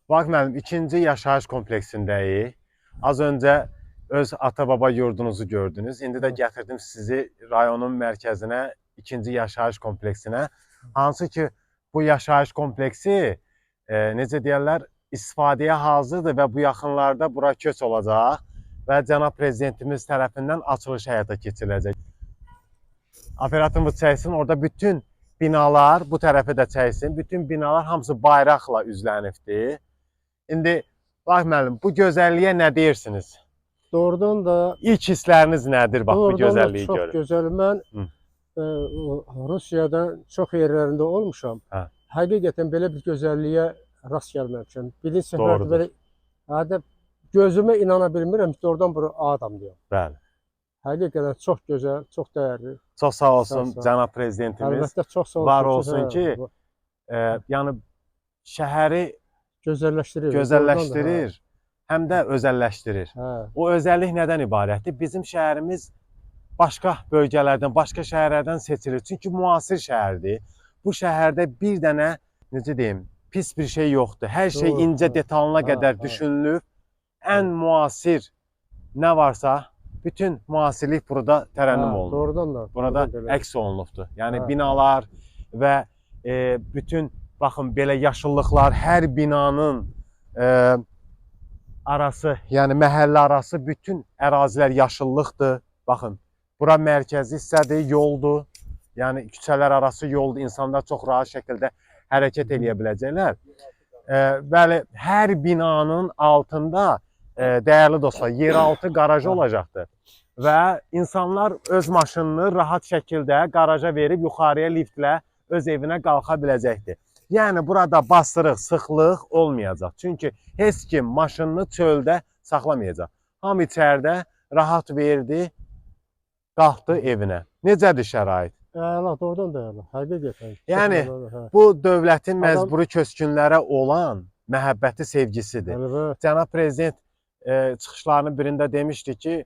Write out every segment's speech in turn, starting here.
Bak müəllim, ikinci yaşayış kompleksindəyik. Az öncə öz ata-baba yurdunuzu gördünüz. İndi də gətirdim sizi rayonun mərkəzinə, ikinci yaşayış kompleksinə. Hansı ki, bu yaşayış kompleksi, necə deyərlər, istifadəyə hazırdır və bu yaxınlarda bura köç olacaq və cənab prezidentimiz tərəfindən açılış həyata keçiriləcək. Operatorumuz çəksin, orada bütün binalar, bu tərəfi də çəksin, bütün binalar hamısı bayraqla üzlənibdir. İndi, bax müəllim, bu gözəlliyə nə deyirsiniz? Doğrudan da İlk hissləriniz nədir, bax bu gözəlliyi çox görün? gözəl. Mən Rusiyada çox yerlərində olmuşam. Hə. Həqiqətən belə bir gözəlliyə rast gəlməmişəm. Birinci səfər Doğrudur. belə hədə gözümə inana bilmirəm ki, doğrudan bura adam deyəm. Bəli. Həqiqətən çox gözəl, çox dəyərli. Çox sağ olsun Sağ ol. cənab prezidentimiz. Əlbəttə çox sağ olsun. Var olsun ki, yəni şəhəri gözəlləşdirir. gözəlləşdirir, həm də özəlləşdirir. Hə. O özəllik nədən ibarətdir? Bizim şəhərimiz başqa bölgələrdən, başqa şəhərlərdən seçilir. Çünki müasir şəhərdir. Bu şəhərdə bir dənə, necə deyim, pis bir şey yoxdur. Hər şey Doğru, incə hə. detalına qədər düşünülüb. Ən müasir nə varsa, bütün müasirlik burada tərənnüm olunur. Doğrudan da. Burada əks olunubdur. Yəni binalar və bütün, baxın, belə yaşıllıqlar, hər binanın arası, yəni məhəllə arası bütün ərazilər yaşıllıqdır. Baxın, bura mərkəzi hissədir, yoldur. Yəni küçələr arası yoldur, insanlar çox rahat şəkildə hərəkət edə biləcəklər. Bəli, hər binanın altında, dəyərli dostlar, yeraltı qaraj olacaqdır. Və insanlar öz maşınını rahat şəkildə qaraja verib yuxarıya liftlə öz evinə qalxa biləcəkdir. Yəni burada basırıq, sıxlıq olmayacaq. Çünki heç kim maşınını çöldə saxlamayacaq. Hamı içəridə rahat verdi, qalxdı evinə. Necədir şərait? Əla, doğrudan da əla. Həqiqətən. Yəni bu dövlətin məcburi köçkünlərə olan məhəbbəti, sevgisidir. Əlbəttə. Cənab prezident çıxışlarının birində demişdi ki,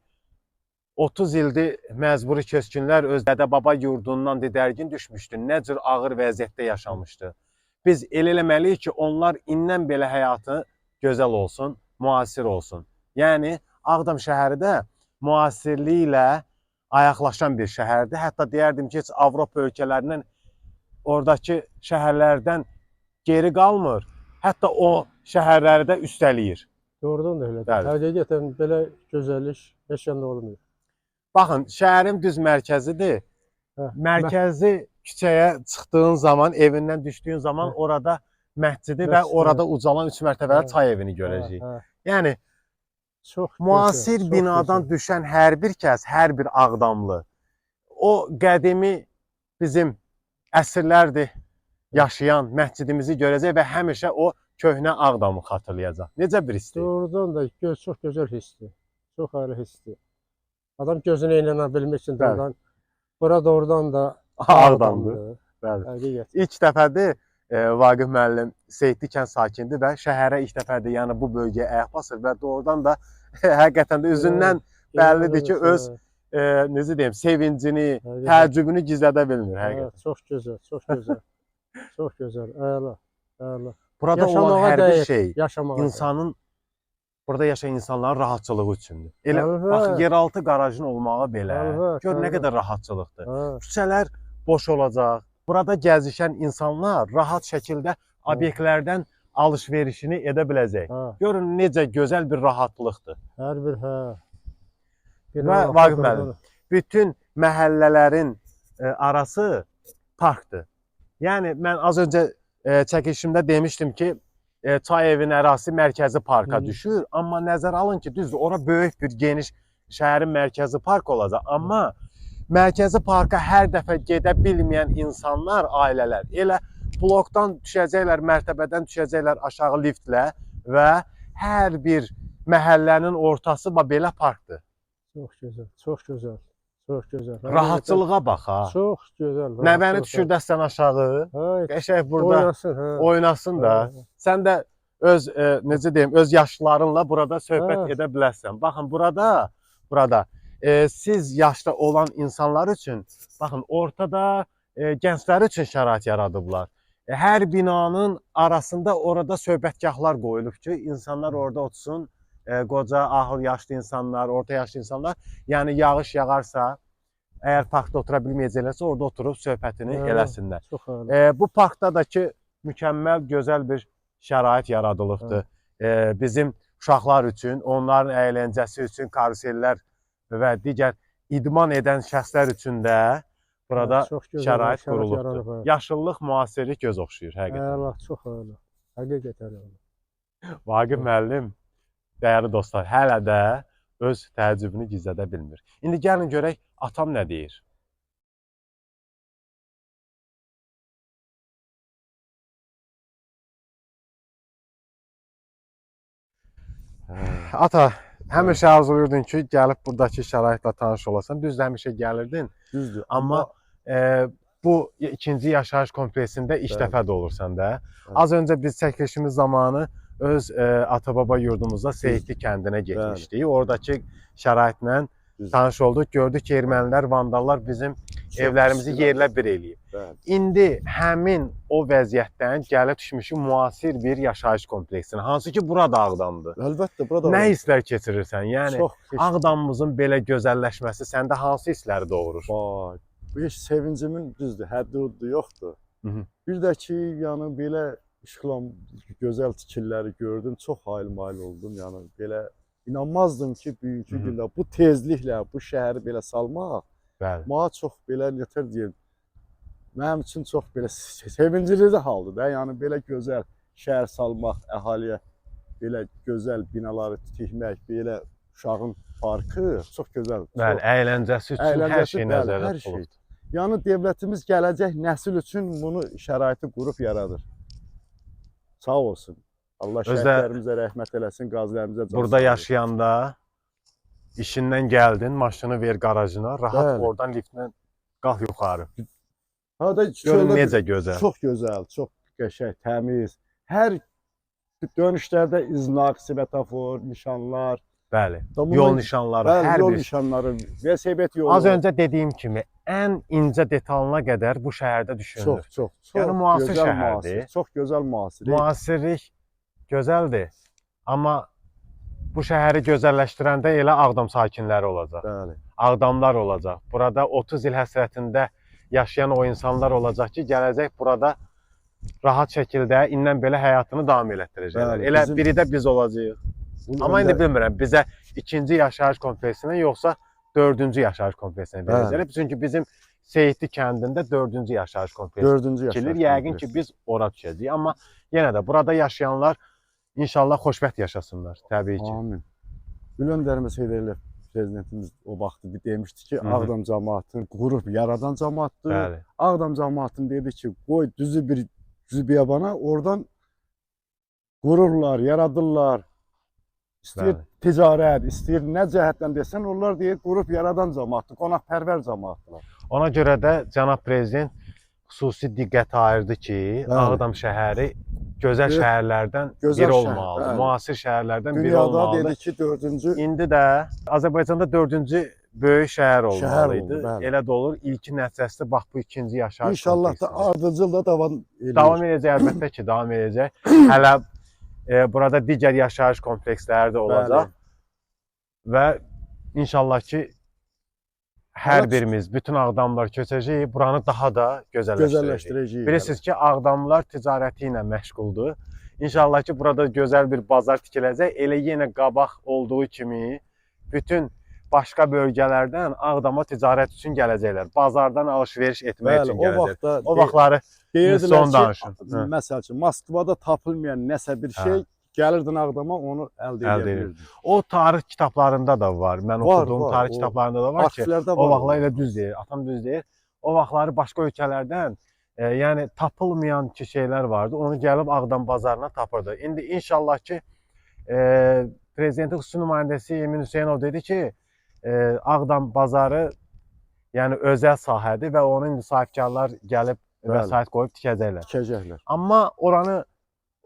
30 ildir məcburi köçkünlər öz dədə-baba yurdundan didərgin düşmüşdü. Nə cür ağır vəziyyətdə yaşamışdı. Biz elə eləməliyik ki, onlar indən belə həyatı gözəl olsun, müasir olsun. Yəni, Ağdam şəhəri də müasirliyi ilə ayaqlaşan bir şəhərdir. Hətta deyərdim ki, heç Avropa ölkələrindən, oradakı şəhərlərdən geri qalmır. Hətta o şəhərləri də üstələyir. Doğrudan da elədir. Həqiqətən belə gözəllik heç yanda olmuyor. Baxın, şəhərin düz mərkəzidir. Mərkəzi küçəyə çıxdığın zaman, evindən düşdüyün zaman orada məscidi və orada ucalan 3 mərtəbəli çay evini görəcəyik. Yəni, müasir binadan düşən hər bir kəs, hər bir Ağdamlı, o qədimi bizim əsrlərdir yaşayan məscidimizi görəcək və həmişə o köhnə Ağdamı xatırlayacaq. Necə bir hissdir? Doğrudan da çox gözəl hissdir. Çox ayrı hissdir. Adam gözünə inana bilmək üçün doğrudan, bura doğrudan da Ağdamdır. Bəli. İlk dəfədir Vaqif müəllim Seyidli kənd sakindir və şəhərə ilk dəfədir, yəni bu bölgəyə ayaq basır və doğrudan da həqiqətən də üzündən bəllidir ki, öz necə deyim, sevincini, təəccübünü gizlədə bilmir həqiqətən. Çox gözəl, çox gözəl. Çox gözəl, əla, əla. Burada olan hər bir şey insanın, burada yaşayan insanların rahatçılığı üçündür. Elə bax, yeraltı qarajın olmağı belə, gör nə qədər rahatçılıqdır. Küçələr boş olacaq. Burada gəzişən insanlar rahat şəkildə obyektlərdən alış-verişini edə biləcək. Görün necə gözəl bir rahatlıqdır. Hər bir, Və Vaqif müəllim, bütün məhəllələrin arası parkdır. Yəni, mən az öncə çəkilişimdə demişdim ki, çay evin ərazisi mərkəzi parka düşür. Amma nəzər alın ki, düzdür, ora böyük bir geniş şəhərin mərkəzi park olacaq. Amma mərkəzi parka hər dəfə gedə bilməyən insanlar, ailələr elə blokdan düşəcəklər, mərtəbədən düşəcəklər aşağı liftlə və hər bir məhəllənin ortası belə parkdır. Çox gözəl, çox gözəl, çox gözəl. Rahatçılığa bax ha. Çox gözəl. Nəvəni düşürdəsən aşağı, qəşəng burada oynasın da. Sən də öz, necə deyim, öz yaşlılarınla burada söhbət edə bilərsən. Baxın, burada siz yaşda olan insanlar üçün, baxın, ortada gənclər üçün şərait yaradıblar. Hər binanın arasında orada söhbətgahlar qoyulub ki, insanlar orada otursun. Qoca, ahıl yaşlı insanlar, orta yaşlı insanlar. Yəni yağış yağarsa, əgər parkda otura bilməyəcəklərsə, orada oturub söhbətini eləsinlər. Çox əla. Bu parkda da ki, mükəmməl, gözəl bir şərait yaradılıbdır. Bizim uşaqlar üçün, onların əyləncəsi üçün karusellər və digər idman edən şəxslər üçün də burada şərait qurulubdur. Yaşıllıq, müasirlik göz oxşayır həqiqətən. Əla, çox əla. Həqiqətən əla. Vaqif müəllim, dəyərli dostlar, hələ də öz təəccübünü gizlədə bilmir. İndi gəlin görək, atam nə deyir? Ata, həmişə arzulayırdın ki, gəlib buradakı şəraitlə tanış olasan. Düzdür, həmişə gəlirdin. Düzdür. Amma bu ikinci yaşayış kompleksində ilk dəfə də olursan da. Bəli. Az öncə biz çəkilişimiz zamanı öz ata-baba yurdumuzda Seyidli kəndinə getmişdik. Oradakı şəraitlə tanış olduq. Gördük ki, ermənilər, vandallar bizim evlərimizi yerlə bir eləyib. Bəli. İndi həmin o vəziyyətdən gəlib düşmüşük müasir bir yaşayış kompleksinə. Hansı ki, burada Ağdamdır. Əlbəttə, burada Nə hisslər keçirirsən? Yəni, çox Ağdamımızın belə gözəlləşməsi səndə hansı hissləri doğurur? Vay, bu heç sevincimin düzdür, həddi yoxdur. Bir də ki, yəni belə işıqlan gözəl tikilləri gördüm, çox hayıl-mayıl oldum. Yəni belə inanmazdım ki, bugünkü gündə bu tezliklə bu şəhəri belə salmaq, mənə çox belə nətər deyim, mənim üçün çox belə sevincli haldır da. Yəni belə gözəl şəhər salmaq, əhaliyə belə gözəl binaları tikmək, belə uşağın parkı çox gözəl. Bəli, əyləncəsi üçün hər şey nəzərdə tutulur. Yəni dövlətimiz gələcək nəsil üçün bunu şəraiti qurub yaradır. Sağ olsun. Allah şəhidlərimizə rəhmət eləsin, qazilərimizə can sağlığı. Burada yaşayanda işindən gəldin, maşını ver qarajına, rahat oradan liftlə qalx yuxarı. Görün necə gözəl. Çox gözəl, çox qəşəng, təmiz. Hər dönüşlərdə iznaq, svetofor, nişanlar. Bəli, yol nişanları, hər bir. Yol nişanları, velosiped yolu. Az öncə dediyim kimi, ən incə detalına qədər bu şəhərdə düşünülür. Çox. Yəni müasir şəhərdir. Çox gözəl müasirlik. Müasirlik gözəldir. Amma bu şəhəri gözəlləşdirəndə elə Ağdam sakinləri olacaq. Bəli. Ağdamlar olacaq. Burada 30 il həsrətində yaşayan o insanlar olacaq ki, gələcək burada rahat şəkildə indən belə həyatını davam elətdirəcəklər. Elə biri də biz olacağıq. Amma indi bilmirəm, bizə ikinci yaşayış kompleksinə yoxsa dördüncü yaşayış kompleksinə verəcəklər. Çünki bizim Seyidli kəndində dördüncü yaşayış kompleksi tikilir. Yəqin ki, biz ora düşəcəyik. Amma yenə də burada yaşayanlar inşallah xoşbəxt yaşasınlar, təbii ki. Amin. Bülent Ərəməz Heydər prezidentimiz o vaxt demişdi ki, Ağdam cəmaatını qurub yaradan cəmaatdır. Ağdam cəmaatını dedi ki, qoy düzü bir biyabana, oradan qururlar, yaradırlar. İstəyir ticarət, istəyir nə cəhətdən desən, onlar deyir, qrup yaradan cəmaatdır, qonaqpərvər cəmaatdırlar. Ona görə də cənab prezident xüsusi diqqət ayırdı ki, Ağdam şəhəri gözəl şəhərlərdən biri olmalıdır, müasir şəhərlərdən biri olmalıdır. Dünyada dedi ki, dördüncü... İndi də Azərbaycanda dördüncü böyük şəhər olmalıydı. Elə də olur, ilki nəticəsi bax bu ikinci yaşayış kompleksidir. İnşallah da ardıcıl da davam edir. Davam edəcək, əlbəttə ki, davam edəcək. Hələ burada digər yaşayış kompleksləri də olacaq və inşallah ki, hər birimiz, bütün Ağdamlar köçəcəyik, buranı daha da gözəlləşdirəcəyik. Bilirsiniz ki, Ağdamlar ticarəti ilə məşğuldur. İnşallah ki, burada gözəl bir bazar tikiləcək. Elə yenə qabaq olduğu kimi bütün başqa bölgələrdən Ağdama ticarət üçün gələcəklər. Bazardan alış-veriş etmək üçün gələcəklər. O vaxtları son danışın. Məsəl üçün, Moskvada tapılmayan nəsə bir şey gəlirdin Ağdama, onu əldə edə. O tarix kitablarında da var. Mən oxuduğum tarix kitablarında da var ki, o vaxtlar elə düz deyir, atam düz deyir. O vaxtları başqa ölkələrdən yəni tapılmayan ki şeylər vardı. Onu gəlib Ağdam bazarına tapırdı. İndi inşallah ki, prezidentin xüsusi nümayəndəsi Emin Hüseynov dedi ki, Ağdam bazarı yəni özəl sahədir və onun indi sahibkarlar gəlib vəsait qoyub tikəcəklər. Amma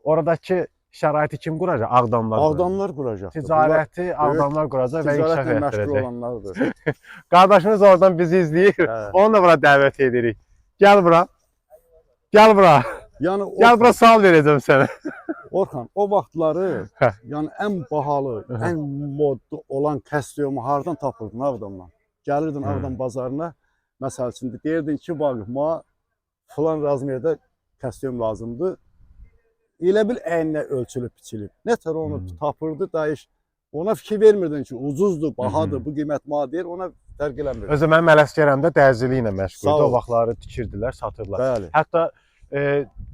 oradakı şəraiti kim quracaq? Ağdamlar quracaq. Ağdamlar quracaq. Ticarəti Ağdamlar quracaq və inkişaf etdirəcək. Ticarətlə məşğul olanlardır. Qardaşımız oradan bizi izləyir. Onu da bura dəvət edirik. Gəl bura. Gəl bura. Yəni Gel bura sual vereceğim sana. Orxan, o vaxtları Hə. yəni ən bahalı, ən modlu olan kostyumu hardan tapırdın Ağdamdan? Gəlirdin Ağdam bazarına, məsəl üçün deyirdin ki, Vaqif, mənə filan razmerdə kostyum lazımdır. Elə bil əyninə ölçülüb biçilib. Nətər onu tapırdı, dayış. Ona fikir vermirdin ki, ucuzdur, bahadır, bu qiymət mənə deyir, ona fərq eləmirdi. Özü mən Mələskərəmdə dərziliklə Sağ məşğuldur. ol. O vaxtları tikirdilər, satırdılar. Bəli. Hətta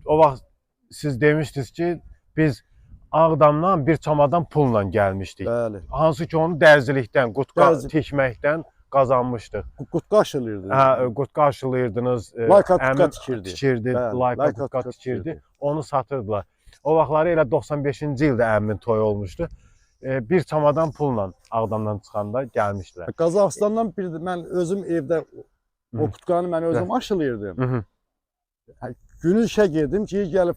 o vaxt siz demişdiniz ki, biz Ağdamdan bir çamadan pulla gəlmişdik. Bəli. Hansı ki onu dərzilikdən, qutqa tikməkdən qazanmışdıq. Qutqa aşılıyordun. Hə, qutqa aşılıyırdınız. Layka qutqa tikirdi. Tikirdi, layka qutqa tikirdi. Onu satırdılar. O vaxtları elə 95-ci ildə əmmin toyu olmuşdu. Bir çamadan pulla Ağdamdan çıxanda gəlmişdilər. Qazaxıstandan bir mən özüm evdə o qutqanı mən özüm aşılıyırdım. Günün işə girdim ki, gəlib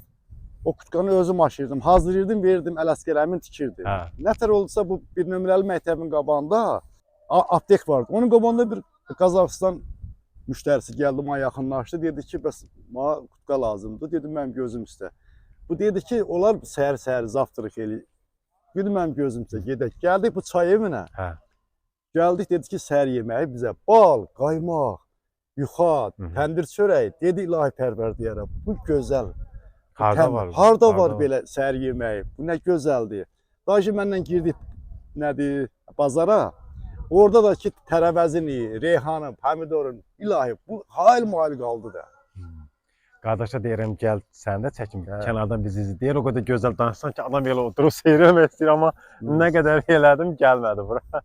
o qutqanı özüm aşırdım. Hazırlayırdım, verirdim, Ələskərəmin tikirdi. Nətər oldusa bu bir nömrəli məktəbin qabağında aptek vardı. Onun qabağında bir Qazaxıstan müştərisi gəldi, mənə yaxınlaşdı. Dedi ki, bəs mənə qutqa lazımdır. Dedim, mənim gözüm üstə. Bu dedi ki, onlar səhər-səhər zavtırıq eləyir. Dedim, mənim gözüm üstə, gedək. Gəldik bu çay evinə. Gəldik, dedi ki, səhər yeməyi bizə bal, qaymaq, yuxat, təndir çörəyi. Dedi, ilahi pərvərdiyara, bu gözəl. Harda var? Harda var belə səhər yeməyi? Bu nə gözəldir. Dayı mənlə girdik nədir, bazara. Orada da ki, tərəvəzini, reyhanın, pomidorun, ilahi bu hayl-mayl qaldı da. Qardaşa deyirəm, gəl sən də çəkin, kənardan bizi izləyir. O qədər gözəl danışsan ki, adam elə oturub seyir eləmək istəyir, amma nə qədər elədim, gəlmədi bura.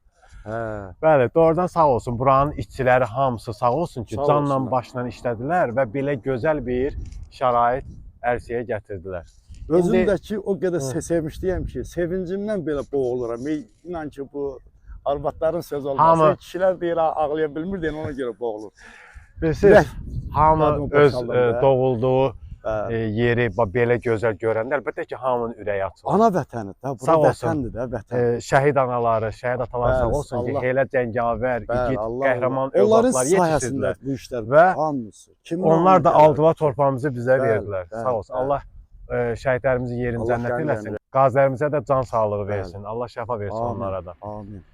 Bəli, doğrudan sağ olsun. Buranın işçiləri hamısı sağ olsun ki, canla başla işlədilər və belə gözəl bir şərait ərsəyə gətirdilər. Özümdəki o qədər sevmişdiyəm ki, sevincimdən belə boğuluram. İnan ki, bu arvadların söz olması, kişilər deyir, ağlaya bilmir deyən ona görə boğulur. Bilirsiniz, hamı öz doğulduğu yeri belə gözəl görəndə, əlbəttə ki, hamının ürəyi açılır. Ana vətəni də, bura vətəndir də, vətən. Şəhid anaları, şəhid atalar sağ olsun ki, elə cəngavər, igid, qəhrəman övladlar yetişdirdilər. Bu işlər və hamısı. Onlar da aldılar torpağımızı bizə verdilər. Sağ olsun. Allah şəhidlərimizin yerini cənnət eləsin. Qazilərimizə də can sağlığı versin. Allah şəfa versin onlara da. Amin.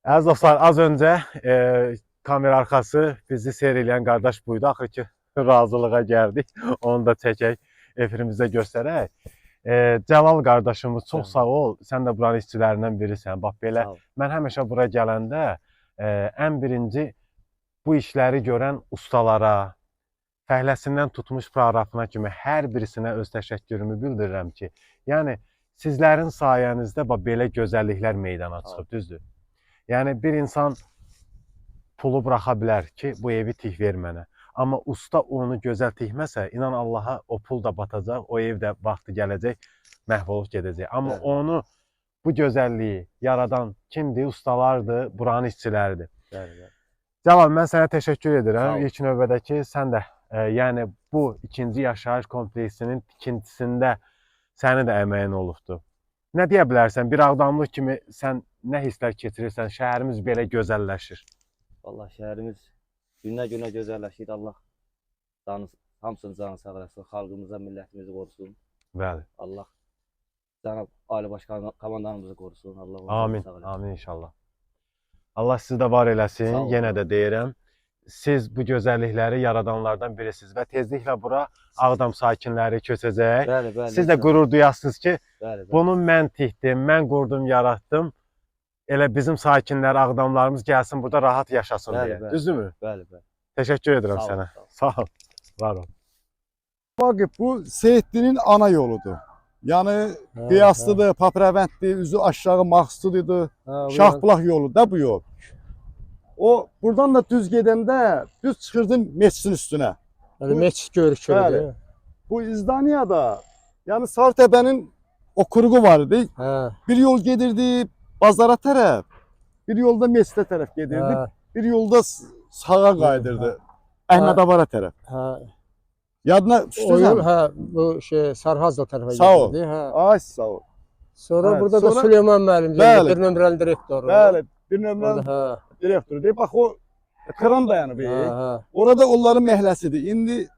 Əziz dostlar, az öncə kamera arxası bizi seyr edən qardaş buydu. Axır ki, razılığa gəldik. Onu da çəkək, efirimizdə göstərək. Cəlal qardaşımız, çox sağ ol. Sən də buranın işçilərindən birisən. Bax belə, mən həmişə bura gələndə ən birinci bu işləri görən ustalara, fəhləsindən tutmuş proqrafına kimi hər birisinə öz təşəkkürümü bildirirəm ki, yəni sizlərin sayənizdə belə gözəlliklər meydana çıxıb, düzdür? Yəni bir insan pulu buraxa bilər ki, bu evi tik ver mənə. Amma usta onu gözəl tikməsə, inan Allaha o pul da batacaq, o ev də vaxtı gələcək, məhv olub gedəcək. Amma onu, bu gözəlliyi yaradan kimdir? Ustalardır, buranın işçiləridir. Cəlal, mən sənə təşəkkür edirəm. İlk növbədəki sən də, yəni bu ikinci yaşayış kompleksinin tikintisində sənin də əməyin olubdur. Nə deyə bilərsən? Bir Ağdamlı kimi sən nə hisslər keçirirsən? Şəhərimiz belə gözəlləşir. Vallahi şəhərimiz günə-günə gözəlləşir. Allah hamısının canı sağ eləsin. Xalqımıza, millətimizi qorusun. Bəli. Allah cənab Ali Baş komandanımızı qorusun. Allah amin. Amin inşallah. Allah sizi də var eləsin. Yenə də deyirəm. Siz bu gözəllikləri yaradanlardan birisiniz və tezliklə bura Ağdam sakinləri köçəcək. Bəli, bəli. Siz də qürur duyasınız ki, bəli, bəli. Bunu mən tikdim, mən qurdum, yaratdım. Elə bizim sakinlər, Ağdamlarımız gəlsin burada rahat yaşasın deyə. Düzdürmü? Bəli, bəli. Təşəkkür edirəm sənə. Sağ ol. Var ol. Vaqif, bu Seyidlinin ana yoludur. Yəni Qiyaslıdır, Papravənddir, üzü aşağı Maxsudidir. Şahbulaq yolu da bu yol. O buradan da düz gedəndə düz çıxırdın meçidin üstünə. Yəni meçid görükür. Bu İzdaniyada, yəni Sarıtəbənin okuruğu var idi. Bir yol gedirdi bazara tərəf, bir yolda meçidə tərəf gedirdi, bir yolda sağa qaydırdı. Əhmədabara tərəf. Yadına düşdü? Bu şey Sarhazla tərəfə gedirdi. Sağ ol. Ay sağ ol. Sonra burada da Süleyman müəllim bir nömrəli direktor. Bəli, bir nömrəli direktor deyib. Bax o Kran dayanıb. Ha. Orada onların məhləsidir. İndi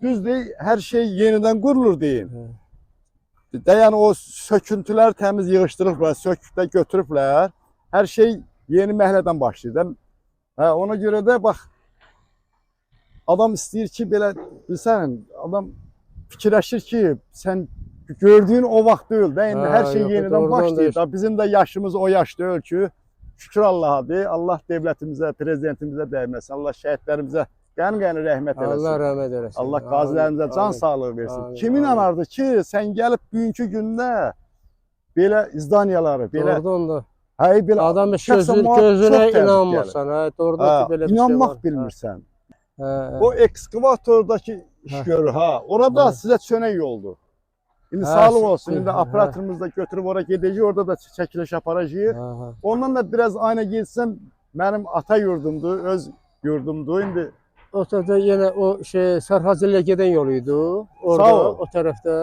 düzdür, hər şey yenidən qurulur deyin. Yəni o söküntülər təmiz yığışdırıblar, söküb də götürüblər. Hər şey yeni məhəllədən başlayır. Hə, ona görə də bax adam istəyir ki, belə bilsən, adam fikirləşir ki, sən gördüyün o vaxt deyil də, indi hər şey yox, yenidən doğrudan başlayır. deyil. Da bizim də yaşımız o yaş deyil ki, şükür Allah'a, Allah dövlətimizə, prezidentimizə dəyməsin. Allah şəhidlərimizə qəni-qəni rəhmət eləsin. Allah rəhmət eləsin. Allah qazilərimizə can Amin. sağlığı versin. Amin, Kim amin. inanardı ki, sən gəlib bugünkü gündə belə izdaniyaları, belə Doğrudan da. hey belə Adam heç şəxsən mənə gözünə çox təəccüb inanmırsan. Hə, doğrudan Ha, ki belə bir şey inanmaq var. bilmirsən. Hə. O ekskavatordakı iş Hə. görür ha. Orada Hə. sizə çönək yoldu. İndi Hə, sağlıq olsun. hə, İndi hə. operatorımız da götürüb oraya gedəcək, orada da çəkiliş aparacağıq. Ha. Ondan da biraz ayna getsəm, mənim ata yurdumdur, öz yurdumdur. İndi O tərəfdə yenə o şey Sarhaciliyə gedən yol idi. Orada Sağ ol. o tərəfdə.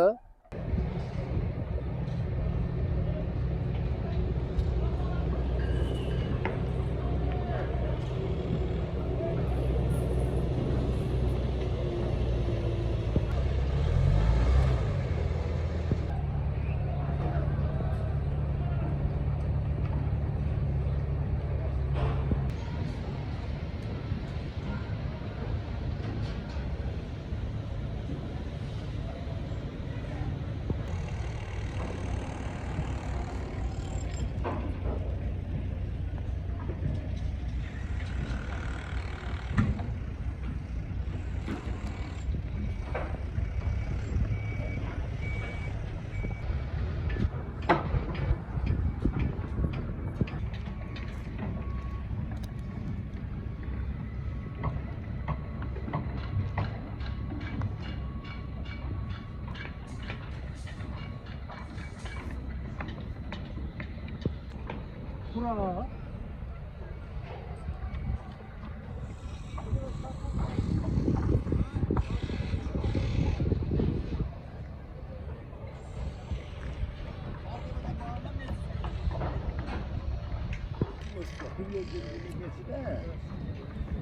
Bura.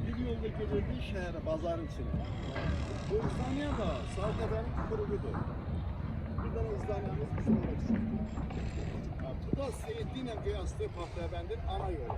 bir yolda gelirdi şehre, bazarın içine. Bu İslamiye da sağ tepenin kuruludur. Bir tane İslamiyemiz bizim oraya çıktı. Bu da Seyitli'yle kıyaslı Pahtayabend'in ana yolu.